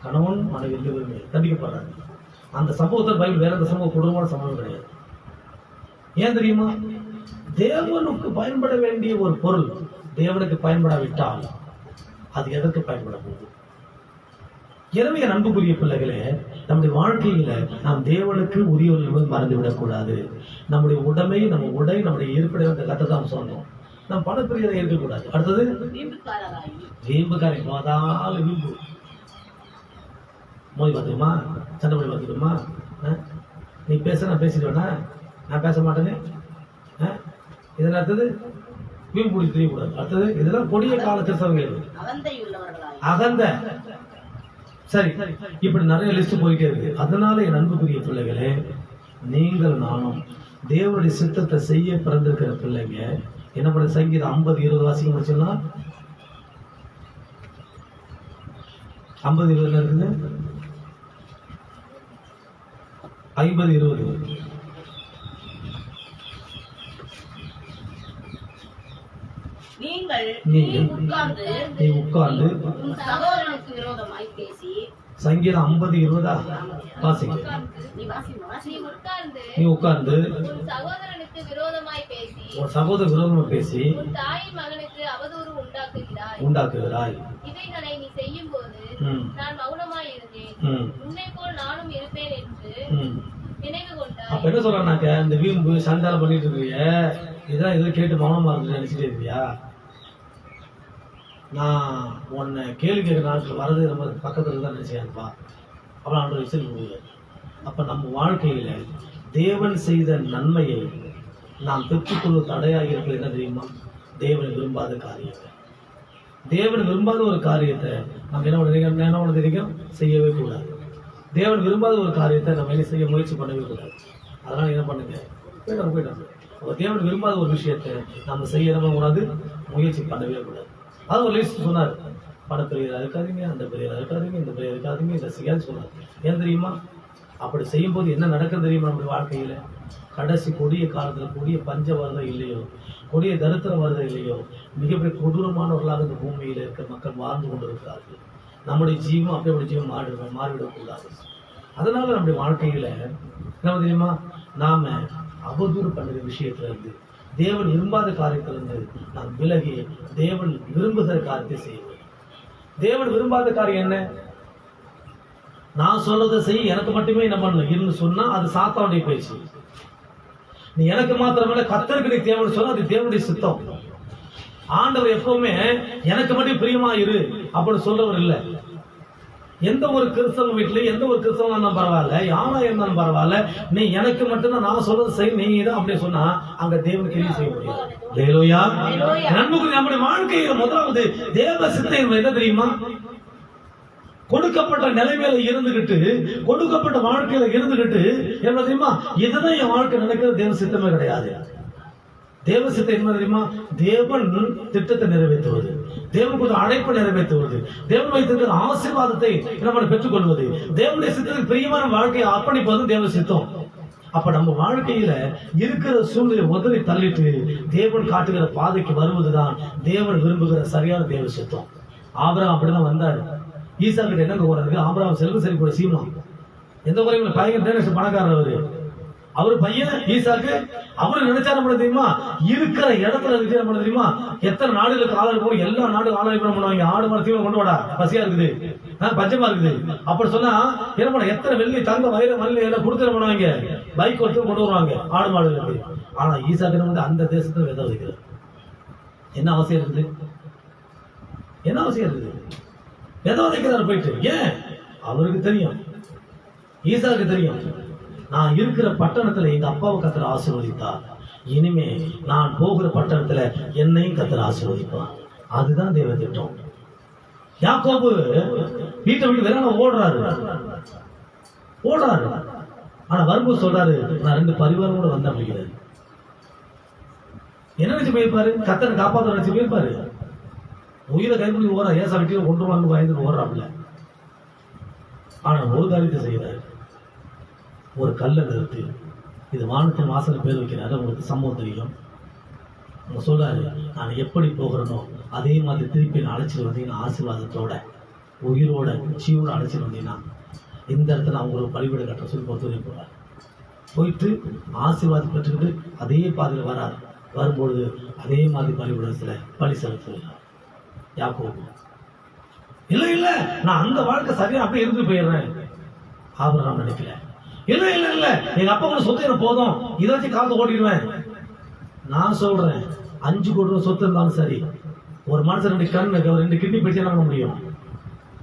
கணவன் மனைவி 2 பேருமே தண்டிக்கப்படுறாங்க. அந்த சம்பவத்தில் பைபிள் வேற எந்த சம்பவம் கொடூரமான சம்பவம் கிடையாது. ஏன் தெரியுமா? தேவனுக்கு பயன்பட வேண்டிய ஒரு பொருள் தேவனுக்கு பயன்படாவிட்டால் அது எதற்கு பயன்பட போகுது? எனவே அன்புக்குரிய பிள்ளைகளே, நம்முடைய வாழ்க்கையில நாம் தேவனுக்கு உரியவர்கள் மறந்துவிடக் கூடாது. நம்முடைய உடமை, நம்ம உடை, நம்முடைய இருப்பிடம் கத்தை தான் சொன்னோம். நம்ம பணப்பிரியரை இருக்கக்கூடாது. அடுத்தது வீம்புக்காரன், போதாலும் வீம்பு. மோதி பார்த்துக்குமா, சண்டை போய் பார்த்துக்குமா, நீ பேச நான் பேசிடுவேனா, நான் பேச மாட்டேன்னு இதெல்லாம் அடுத்தது வீம்பு பிடிச்சி தெரியக்கூடாது. அடுத்தது இதெல்லாம் கொடிய கால கிறிஸ்தவங்க அகந்த. சரி, இப்படி நிறைய லிஸ்ட் போயிட்டே இருக்கு. அதனால என் அன்புக்குரிய பிள்ளைகளே, நீங்கள் நானும் தேவனுடைய சித்தத்தை செய்ய பிறந்திருக்கிற பிள்ளைங்க என்ன பண்ண? சங்கீதம் 50:20 வாசிக்க முடிச்சுன்னா 50:20 இருக்குது. 50:20 நீ உட்கார்ந்து சங்கீதம் 50:20 வாசிங்க. நீ உட்கார்ந்து உன் சகோதர விரோதமா பேசி உண்டாக்குகிறாய். இவைகளை நீ செய்யும் போது நான் மௌனமாய் இருந்தேன், உன்னை போல் நானும் இருப்பேன் என்று நினைவு கொண்டாய். அப்ப என்ன சொல்றானாக்க, இந்த வீம்பு சண்டால பண்ணிட்டு இருக்கிய இதெல்லாம் எதுவும் கேட்டு மௌனமா இருந்து நினைச்சிட்டே இருக்கியா? நான் உன்னை கேள்வி கேட்கிற நாட்கள் வரது நம்ம பக்கத்துல தான் நினைச்சேன்ப்பா. அப்புறம் ஆண்டு விசில் முடியாது. அப்ப நம்ம வாழ்க்கையில தேவன் செய்த நன்மையை நாம் பெற்றுக்கொள்ள தடையாக இருக்கிறது என்ன தெரியுமா? தேவன் விரும்பாத காரியத்தை. தேவன் விரும்பாத ஒரு காரியத்தை நம்ம என்ன தெரியும் செய்யவே கூடாது. தேவன் விரும்பாத ஒரு காரியத்தை நம்ம என்ன செய்ய முயற்சி பண்ணவே கூடாது. அதனால என்ன பண்ணுங்க, போயிட்டாங்க. தேவன் விரும்பாத ஒரு விஷயத்தை நம்ம செய்ய நம்ம கூடாது, முயற்சி பண்ணவே கூடாது. அது ஒரு லிஸ்ட் சொன்னார். பணப்பிரியராக இருக்காதீங்க, அந்த பிரியராக இருக்காதீங்க, இந்த பிரியர் இருக்காதீங்க, இதை செய்யாது சொன்னார். ஏன் தெரியுமா? அப்படி செய்யும் போது என்ன நடக்கும் தெரியுமா? நம்முடைய வாழ்க்கையில கடைசி கொடிய காலத்துல கொடிய பஞ்ச வருதம் இல்லையோ, கொடிய தரித்திரம் வருதம் இல்லையோ, மிகப்பெரிய கொடூரமானவர்களாக இந்த பூமியில இருக்க மக்கள் வாழ்ந்து கொண்டு இருக்கிறார்கள். நம்முடைய ஜீவம் அப்படியே ஜீவம் மாறிவிடக்கூடாது. அதனால நம்முடைய வாழ்க்கையில என்ன தெரியுமா, நாம அவதூறு பண்ணுற விஷயத்துல இருந்து, தேவன் விரும்பாத காரியத்திலிருந்து நாம் விலகி தேவன் விரும்புகிற காரியத்தை செய்வோம். தேவன் விரும்பாத காரியம் என்ன? நான் சொல்றதை செய், எனக்கு மட்டுமே என்ன பண்ணு சொன்னா அது சாத்தானுடைய பேச்சு. நீ எனக்கு மாத்திரமல்ல கர்த்தருக்கு நீ தேவன் சொன்னா அது தேவனுடைய சித்தம். ஆண்டவர் எப்பவுமே எனக்கு மட்டும் பிரியமா இரு அப்படி சொல்றவர் இல்லை. எந்த ஒரு கிறிஸ்தவ வீட்லயும் எந்த ஒரு கிறிஸ்தவனா இருந்தாலும் பரவாயில்ல, யாரா இருந்தாலும் பரவாயில்ல, நீ எனக்கு மட்டும்தான் நான் சொல்றது செய், நீ தான் அப்படியே சொன்னா அங்க தேவனுக்கு கிரியை செய்ய முடியும். ஹல்லேலூயா. நண்பர்களே, நம்முடைய வாழ்க்கையில முதலாவது தேவ சித்தம் என்ன தெரியுமா? கொடுக்கப்பட்ட நிலைமையில இருந்துகிட்டு, கொடுக்கப்பட்ட வாழ்க்கையில இருந்துகிட்டு என்ன தெரியுமா, இதுதான் என் வாழ்க்கை நினைக்கிறது தேவ சித்தமே கிடையாது. தேவ சித்தம் என்ன தெரியுமா? தேவன் திட்டத்தை நிறைவேற்றுவது, தேவனுக்கு அழைப்பை நிறைவேற்றுவது, தேவன் வைத்திருக்கிற ஆசீர்வாதத்தை நம்ம பெற்றுக்கொள்வது, தேவனுடைய சித்தத்துக்கு பிரியமான வாழ்க்கையை அர்ப்பணிப்பது தேவ சித்தம். அப்ப நம்ம வாழ்க்கையில இருக்கிற சூழ்நிலை முதலில் தள்ளிட்டு தேவன் காட்டுகிற பாதைக்கு வருவதுதான் தேவன் விரும்புகிற சரியான தேவ சித்தம். ஆபிரகாம் அப்படிதான் வந்தாரு. ஈசா கிட்ட என்ன போறாரு? ஆபிரகாம் செல்வ செழிப்பு கூட சீமா, எந்த குறையும் பையன் பணக்காரர் அவரு பையன் ஈசாக்கு. அவரு நினைச்சா நம்ம தெரியுமா, இருக்கிற இடத்துல இருக்கு நம்ம தெரியுமா, எத்தனை நாடுகளுக்கு ஆளு போய் எல்லா நாடு ஆளு பண்ணுவாங்க. ஆடு மர தீவனம் கொண்டு வாடா, பசியா இருக்குது, பஞ்சமா இருக்குது அப்படி சொன்னா என்ன பண்ண, எத்தனை வெள்ளி தங்க வயிறு மல்லி எல்லாம் கொடுத்து பண்ணுவாங்க, பைக் ஒருத்தர் கொண்டு வருவாங்க ஆடு மாடுகளுக்கு. ஆனா ஈசாக்கு வந்து அந்த தேசத்துல விதை வைக்கிறது. என்ன அவசியம் இருக்குது? என்ன அவசியம் இருக்குது? விதை வைக்கிறாரு போயிட்டு. ஏன்? அவருக்கு தெரியும், ஈசாக்கு தெரியும், நான் இருக்கிற பட்டணத்துல எங்க அப்பாவை கர்த்தர் ஆசீர்வதித்தார், இனிமே நான் போகிற பட்டணத்துல என்னையும் கர்த்தர் ஆசீர்வதிப்பார். அதுதான் தேவ திட்டம். யாக்கோபு வீட்டை விட்டு வேற ஓடுறாரு. ஆனா வரும்போது சொல்றாரு, நான் 2 பரிவாரம் கூட வந்தேன் அப்படிங்கிறாரு. என்ன நினைச்சு போயிருப்பாரு? கர்த்தரை காப்பாற்ற நினைச்சு போயிருப்பாரு. உயிரை கைப்பிடி ஓடுறா, ஏசா வெட்டியில கொண்டு வந்து பயந்துட்டு ஓடுறாப்புல. ஆனா ஒரு காரியத்தை செய்யறாரு, ஒரு கல்லை நிறுத்தி இது வானத்தின் வாசல் பேர் வைக்கிறாரு. உங்களுக்கு சம்பவம் தெரியும். அவங்க சொல்றாரு, நான் எப்படி போகிறேனோ அதே மாதிரி திருப்பி நான் அழைச்சிட்டு வந்தீங்கன்னா ஆசீர்வாதத்தோட உயிரோட ஜீவோட அழைச்சிட்டு வந்தீங்கன்னா இந்த இடத்துல அவங்க ஒரு பலிபீட கட்ட சொல்லி பொறுத்து போறாரு. போயிட்டு ஆசீர்வாதம் பெற்றுக்கிட்டு அதே பாதையில் வராரு. வரும்பொழுது அதே மாதிரி பலிபீடத்துல பலி செலுத்துகிறார் யாக்கோபு. இல்ல இல்ல, நான் அந்த வாழ்க்கை சரியா அப்படியே இருந்து போயிடுறேன் ஆபிரகாம் நினைக்கல. இல்ல இல்ல இல்ல, எங்க அப்பா கூட சொத்து எனக்கு போதும், இதை வச்சு காலத்தை ஓடிடுவேன். நான் சொல்றேன், 5 கோடி ரூபாய் சொத்து இருந்தாலும் சரி, ஒரு மனுஷன் 2 கண் 2 கிட்னி போச்சு என்ன பண்ண முடியும்?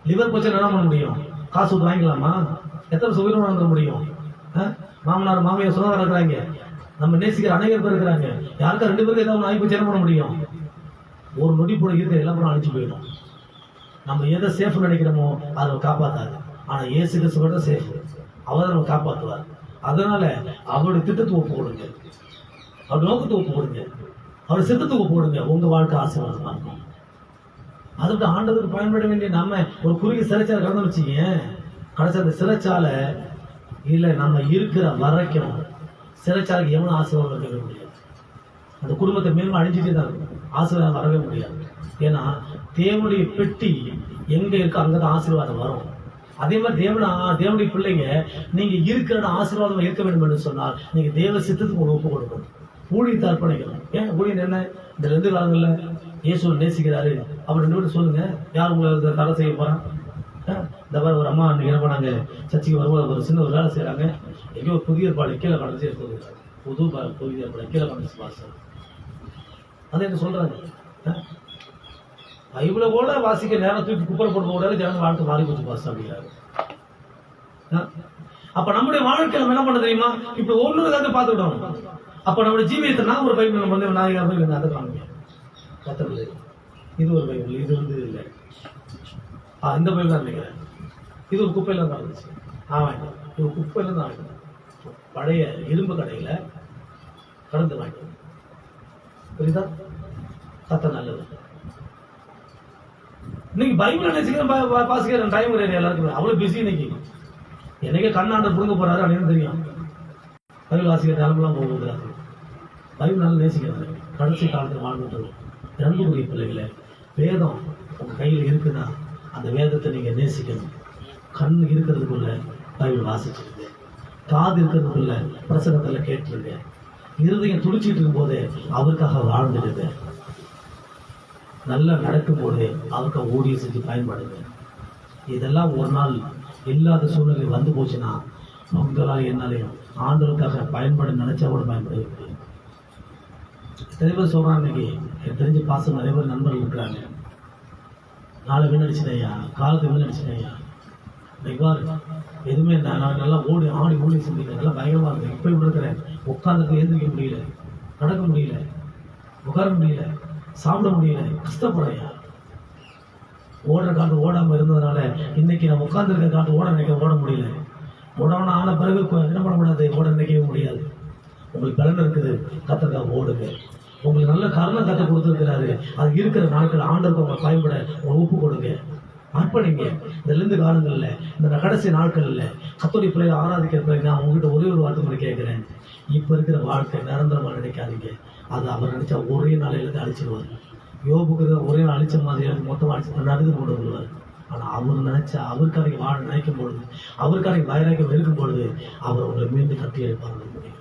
லிவர் போச்சு என்ன பண்ண முடியும்? காசு கொடுத்து வாங்கிக்கலாமா? எத்தனை சுகரம் வாங்க முடியும்? மாமனார் மாமியார் சுதந்திரம் இருக்கிறாங்க, நம்ம நேசிக்கிற அநேகர் பேர் இருக்கிறாங்க. யாருக்கா 2 பேருக்கு ஏதாவது ஆகி போச்சு என்ன பண்ண முடியும்? ஒரு நொடி போல இருக்கிற எல்லாம் கூட அழிச்சு போயிடும். நம்ம எதை சேஃப் நினைக்கிறோமோ அதை காப்பாற்றாது. ஆனா இயேசு கிறிஸ்து சேஃப், அவர் நம்ம காப்பாற்றுவார். அதனால அவருடைய திட்டத்தை ஒப்பு கொடுங்க, அவர் நோக்கத்தை ஒப்பு கொடுங்க, அவர் சித்தத்தை ஒப்பு கொடுங்க. உங்க வாழ்க்கை ஆசீர்வாதமா இருக்கும். அதை விட்டு ஆண்டவருக்கு பயன்பட வேண்டிய நம்ம ஒரு குறுகிய சிறைச்சாலை கடந்து வச்சுங்க, கடைசி அந்த சிறைச்சாலை இல்லை நம்ம இருக்கிற வரைக்கும் சிறைச்சாலைக்கு எவனும் ஆசீர்வாதம் இருக்கவே முடியாது. அந்த குடும்பத்தை மேலும் அழிஞ்சிட்டே தான் இருக்கும், ஆசீர்வாதம் வரவே முடியாது. ஏன்னா தேவனுடைய பெட்டி எங்க இருக்கோ அங்கதான் ஆசீர்வாதம் வரும். அதே மாதிரி தேவனுடைய பிள்ளைங்க நீங்க இருக்கிற ஆசீர்வாதம் இருக்க வேண்டும் என்று சொன்னால் நீங்க தேவ சித்தத்துக்கு ஒரு ஒப்பு கொடுக்கணும், ஊழியத்தை அர்ப்பணிக்கணும். ஏன் ஊழியம் என்ன? இந்த 2 காலங்கள்ல இயேசு நேசிக்கிறாரு அப்படி 2 பேரும் சொல்லுங்க, யார் உங்களை தடை செய்ய போறான்? இந்த மாதிரி ஒரு அம்மா அன்னைக்கு என்ன பண்ணாங்க, சர்ச்சைக்கு வரும்போது ஒரு சின்ன ஒரு வேலை செய்யறாங்க, எங்கேயோ புதிய ஏற்பாடு கீழே கடைசி எடுத்து புதிய ஏற்பாடு கீழே கடைசி வாசல் அதை என்ன சொல்றாங்க, பைபிளை கூட வாசிக்க நேரம் தூக்கி குப்பரை போட்டு போடாது, ஜனங்க வாழ்க்கை மாறி போச்சு பாஸ் அப்படிங்கிறாரு. அப்ப நம்முடைய வாழ்க்கை நம்ம என்ன பண்ண தெரியுமா? இப்ப ஒன்னொரு கதை பார்த்துக்கிட்டோம். அப்ப நம்முடைய ஜீவியத்தை நான் ஒரு பைபிள் நம்ம வந்து நாயகம் அதை காணுங்க கத்தது. இது ஒரு பைபிள், இது வந்து இல்லை, இந்த பைபிள் தான் நினைக்கிறேன். இது ஒரு குப்பையில தான் இருந்துச்சு. இது குப்பையில தான் வாங்கினேன், பழைய இரும்பு கடையில கடந்து வாங்கினேன். புரியுதா? கத்த நல்லது. இன்னைக்கு பைபிள் நினைச்சுக்கிறேன் வாசிக்கிறேன், டைம் கிடையாது எல்லாருக்கும், அவ்வளவு பிஸி. இன்னைக்கு என்னைக்கே கண்ணாண்ட புடுங்க போறாரு அப்படின்னு தெரியும். பைபிள் வாசிக்கிற நிலமெல்லாம் போகிறாரு. பைபிள் நல்லா நேசிக்கிறாரு. கடைசி காலத்தில் வாழ்ந்துட்டு அன்புக்குரிய பிள்ளைகளை, வேதம் உங்க கையில் இருக்குன்னா அந்த வேதத்தை நீங்க நேசிக்கணும். கண் இருக்கிறதுக்குள்ள பைபிள் வாசிச்சிருங்க, காது இருக்கிறதுக்குள்ள பிரசங்கத்துல கேட்டுருங்க, இருதயம் துடிச்சிட்டு இருக்கும் போதே அவருக்காக வாழ்ந்துடுங்க, நல்லா நடக்கும் போதே அவருக்காக ஊழியம் செஞ்சு பயன்படுங்க. இதெல்லாம் ஒரு நாள் இல்லாத சூழ்நிலை வந்து போச்சுன்னா உங்களால் என்னாலையும் ஆண்டவருக்காக பயன்பட நினைச்சா கூட பயன்பட முடியும். நிறைய பேர் சொல்றாங்க, இன்னைக்கு எனக்கு தெரிஞ்ச பாசம் நிறைய பேர் நண்பர்கள் இருக்கிறாங்க, நாளை வீணடிச்சினையா, காலத்தை வீணடிச்சினையா, இவ்வாறு எதுவுமே நான் நல்லா ஆடி ஊழி செஞ்சுக்கிறேன், நல்லா பயங்கரமா இருக்கேன். இப்போ இப்படி இருக்கிறேன், உட்காந்துட்டு எழுந்திரிக்க முடியல, நடக்க முடியல, உட்கார முடியல, சாப்பிட முடியல, கஷ்டப்படையா. ஓடுற காட்டு ஓடாம இருந்ததுனால இன்னைக்கு நம்ம உட்காந்துருக்க காட்டு ஓட முடியல. உடனே ஆன பிறகு என்ன பண்ண முடியாது, ஓட நினைக்கவே முடியாது. உங்களுக்கு பலன் இருக்குது, கத்தக்கா ஓடுங்க. உங்களுக்கு நல்ல காரணம் கத்த கொடுத்துருக்கிறாரு, அது இருக்கிற நாட்கள் ஆண்டருக்கு உங்களை பயன்பட உங்களை ஒப்பு கொடுங்க, அர்ப்பணிங்க. இந்த 2 காலங்கள்ல இந்த கடைசி நாட்கள்ல கத்தோடைய பிள்ளைகளை ஆராதிக்கிற பிள்ளைங்க, நான் உங்ககிட்ட ஒரே ஒரு வார்த்தை முறை கேட்கிறேன். இப்ப இருக்கிற வாழ்க்கை நிரந்தரமா நினைக்காதீங்க. அது அவர் நினைச்சா ஒரே நாளையில அழிச்சிடுவார். யோபுக்கு ஒரே நாள் அழிச்ச மாதிரி மொத்தம் அழிச்சு நடுந்து கொண்டு வருவார். ஆனா அவர் நினைச்சா அவருக்காரைக்கு வாழ நினைக்கும் பொழுது, அவருக்காரைக்கு வைராக்கியம் இருக்கும் பொழுது அவர் உங்களை மீண்டும் கட்டி எழுப்பாங்க முடியும்.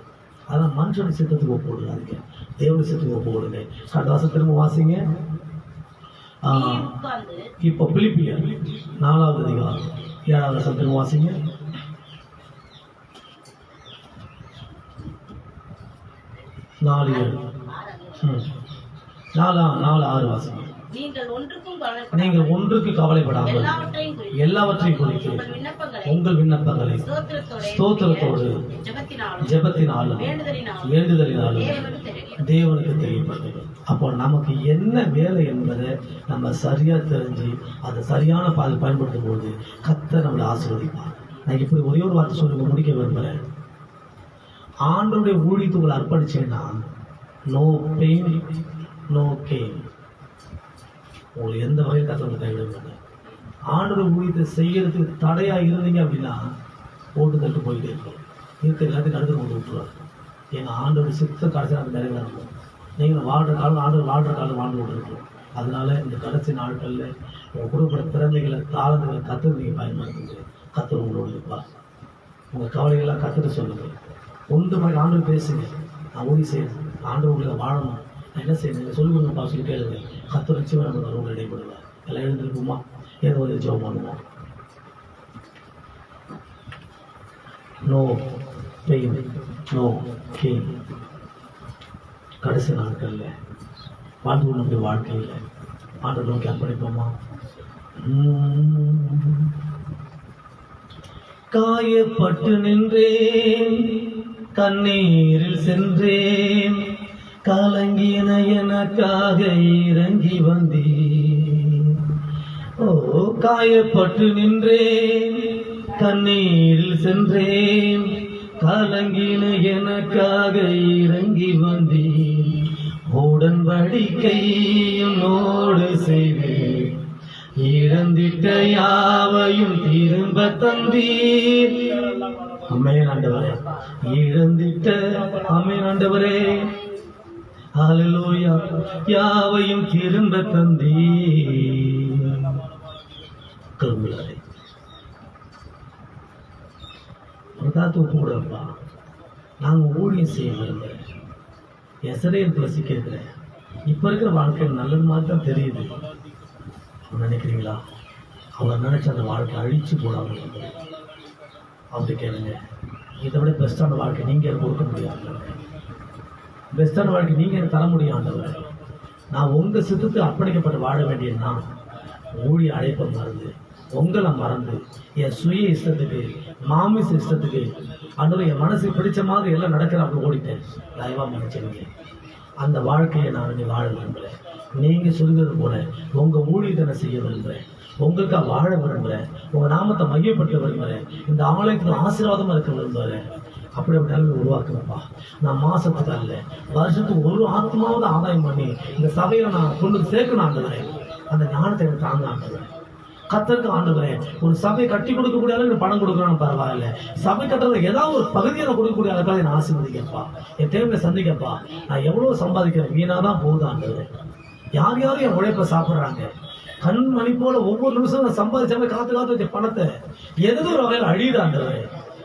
அதான் மனுஷனுடைய சித்தத்துக்கு ஒப்பு கொடுக்காதீங்க, தேவனுடைய சித்தத்துக்கு ஒப்பு கொடுங்க. கடவாசம் திரும்ப வாசிங்க. இப்போ பிலிப்பியர் 4வது அதிகாரம் 7வது வசனம் திரும்ப வாசிங்க. 4:7 4:6 வாசிங்க. நீங்கள் ஒன்றுக்கு கவலைப்படாமல் எல்லாவற்றையும் குறித்து உங்கள் விண்ணப்பங்களை ஸ்தோத்திரத்தோடு ஜெபத்தினாலும் வேண்டுதலினாலும் தேவனுக்கு தெரியப்படுத்துங்கள். அப்போ நமக்கு என்ன வேலை என்பதை நம்ம சரியா தெரிஞ்சு அதை சரியான பாதையில் பயன்படுத்தும் போது கர்த்தர் நம்மளை ஆசீர்வதிப்பார். நான் இப்படி ஒரே ஒரு வார்த்தை சொல்லி முடிக்க விரும்புகிறேன். ஆண்டவருடைய ஊழியத்தை உங்களை அர்ப்பணிச்சேன்னா நோ பெயின் நோ கெயின். உங்களுக்கு எந்த வகையில் கத்தவங்களை கைவிட மாட்டேன். ஆண்டவருடைய ஊழியத்தை செய்யறதுக்கு தடையா இருந்தீங்க அப்படின்னா போட்டு தட்டு போயிட்டே இருக்கும், இருக்க எல்லாத்தையும் கடுத்து கொண்டு விட்டுருவார். ஏன்னா ஆண்டோட சித்த கடைசி நாள் நிறைவேறணும். நீங்கள் வாழ்கிற காலம் ஆண்டவர் வாழ்கிற காலம் வாழ்ந்து கொண்டு இருக்கணும். அதனால இந்த கடைசி நாட்களில் உங்கள் குடும்ப திறமைகளை தாளங்களை கற்று நீங்கள் பயன்படுத்துங்க. கத்தர் உங்களோட இருப்பார். உங்கள் கவலைகள்லாம் கற்றுட்டு சொல்லுங்கள். ஒன்று மாதிரி ஆண்டவர் பேசுங்க. நான் ஊழி செய்யணும், ஆண்டவர் உங்களுக்கு வாழணும், நான் என்ன செய்யணும், நீங்கள் சொல்லி கொடுங்க சொல்லி கேளுங்க. கத்தர் நிச்சயமாக நம்ம உங்களை இடைப்படுவார். எல்லாம் எழுந்திருக்குமா? ஏதோ ஒரு ஜெபம் பண்ணுவோம். No pain no gain. கடைசி நாட்களில் வாழ்ந்து நம்முடைய வாழ்க்கையில் ஆண்டவர் நோக்கி அர்ப்பணிப்போமா? காயப்பட்டு நின்றேன், கண்ணீரில் சென்றேன், கலங்கின எனக்காக இறங்கி வந்தேன். ஓ, காயப்பட்டு நின்றேன், கண்ணீரில் சென்றேன், கலங்கின எனக்காக இறங்கி வந்தேன். உடன்படிக்கையும் நோடு செய்தேன், இழந்திட்ட யாவையும் திரும்ப தந்தீர். ஆமென் ஆண்டவரே, இழந்திட்ட ஆமென் ஆண்டவரே, ஹல்லேலூயா, யாவையும் திரும்ப தந்தீர். கருவிழாரே ஒரு காத்து ஒப்பு கூடப்பா, நாங்கள் ஊழியம் செய்ய விரும்புகிறேன், எசரேல் வசிக்கிறேன். இப்போ இருக்கிற வாழ்க்கை நல்லது மாதிரி தான் தெரியுது. நினைக்கிறீங்களா? அவர் நினைச்ச அந்த வாழ்க்கை அழிச்சு போடாம அவர்கிட்ட கேளுங்க. இதை விட பெஸ்டான வாழ்க்கை நீங்கள் எனக்கு கொடுக்க முடியாது. பெஸ்டான வாழ்க்கை நீங்கள் எனக்கு தர முடியாதவர். நான் உங்கள் சித்தத்துக்கு அர்ப்பணிக்கப்பட்டு வாழ வேண்டிய நான் ஊழிய அழைப்பை மறந்து, உங்களை மறந்து, என் சுய இஷ்டத்துக்கு, மாமிச இஷ்டத்துக்கு, ஆண்டவர் என் மனசுக்கு பிடிச்ச மாதிரி எல்லாம் நடக்கிற அப்படி ஓடிட்டேன். தயவாக நினைச்சிருங்க. அந்த வாழ்க்கையை நான் வாழ விரும்புகிறேன். நீங்கள் சொல்கிறது போல உங்கள் ஊழியத்தை செய்ய விரும்புகிறேன், உங்களுக்காக வாழ விரும்புகிறேன், உங்கள் நாமத்தை மையப்படுத்த விரும்புகிறேன், இந்த ஆலயத்தில் ஆசீர்வாதமாக இருக்க விரும்புகிறேன். அப்படி அப்படி நிலைமை உருவாக்குறப்பா. நான் மாசத்துக்கு அல்ல, வருஷத்துக்கு ஒரு ஆத்மாவது ஆதாயம் பண்ணி இந்த சபையில நான் கொண்டு சேர்க்கணும் ஆண்டுகிறேன். அந்த ஞானத்தை எனக்கு தாங்க ஆண்டுகிறேன். கத்தருக்கு ஆண்டுகிறேன். ஒரு சபையை கட்டி கொடுக்கக்கூடிய அளவுக்கு பணம் கொடுக்கணும் பரவாயில்ல, சபை கட்டுறதுல ஏதாவது ஒரு பகுதியை கொடுக்கக்கூடிய அளவுக்கு நான் ஆசீர்வதிக்கப்பா. என் தேவையை சந்திக்கப்பா. நான் எவ்வளவு சம்பாதிக்கிறேன், வீணாதான் போகுது ஆண்டுகிறேன். யார் யாரும் என் உழைப்பை சாப்பிட்றாங்க. கண்மணி போல ஒவ்வொரு நிமிஷம் சம்பாதிச்சாங்க காத்து காத்து வச்ச பணத்தை ஏதோ ஒரு வகையில் அழியுது ஆண்டவரே.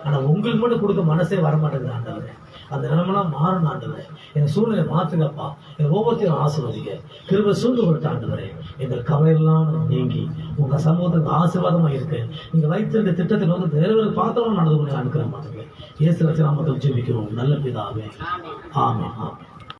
ஆனா உங்களுக்கு மட்டும் கொடுக்க மனசே வரமாட்டேங்குது ஆண்டவரே. அந்த நிலைமெல்லாம் மாறணும் ஆண்டவரே. என் சூழ்நிலை மாற்றுங்கப்பா. என் ஒவ்வொருத்தையும் ஆசீர்வதிக்க கிருபை சூழ்ந்து கொடுத்த ஆண்டவரே. எங்கள் கவலையெல்லாம் நீங்கி உங்க சமூகத்துக்கு ஆசீர்வாதமா இருக்கு. நீங்க வைத்திருக்க திட்டத்தில் வந்து நிறைவேற பார்த்தவங்க நடந்து கொண்டு அனுக்கிற மாட்டேங்க. இயேசு நாமத்தில் ஜெபிக்கிறோம் நல்ல பிதாவே. ஆமென் ஆமென்.